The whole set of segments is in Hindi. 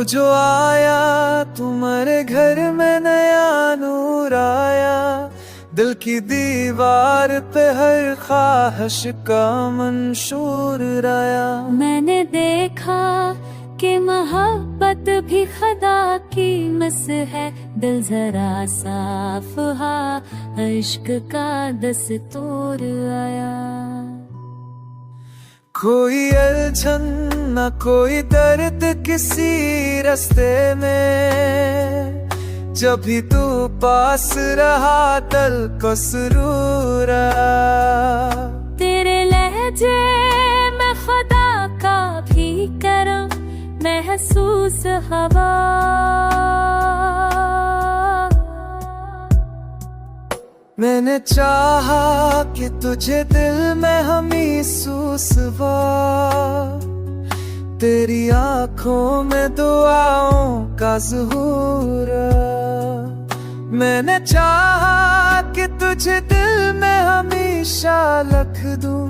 जो आया तुम्हारे घर में नया नूर आया, दिल की दीवार पे हर ख्वाहिश का मंशूर राया। मैंने देखा कि मोहब्बत भी खुदा की मिस है, दिल जरा साफ हा इश्क का दस्तूर आया। कोई अड़चन न कोई दर्द किसी रास्ते में, जब भी तू पास रहा दिल को सुरूर आया। तेरे लहजे में खुदा का भी करम महसूस हवा, मैंने चाहा कि तुझे दिल में महसूस हुआ, तेरी आंखों में दुआओं का ज़हूर। मैंने चाहा कि तुझे दिल में हमेशा रख दूं,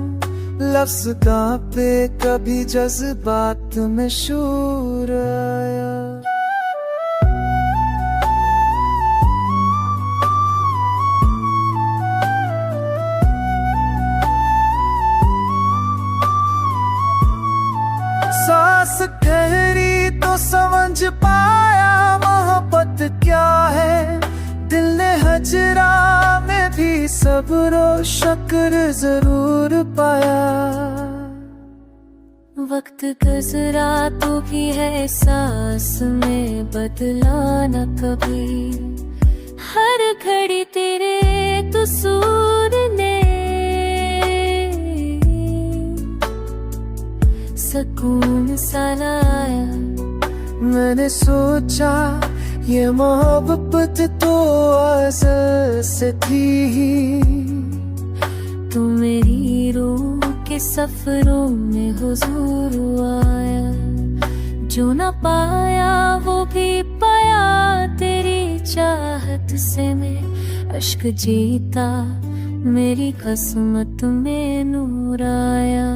लफ्ज़ कांपे कभी जज्बात में शूर आया। सांस ठहरी तो समझ पाया मोहब्बत क्या है, दिल ने हजरा में भी सब्र और शुक्र जरूर पाया। वक्त गुजरा तो भी है सांस में बदला न कभी, हर घड़ी तेरे कसूर ने सुकून सा लाया। मैंने सोचा ये मोहब्बत तो अज़ल से थी ही, तू मेरी रूह के सफरों में हुजूर आया। जो न पाया वो भी पाया तेरी चाहत से, मैं अश्क जीता मेरी किस्मत में नूर आया।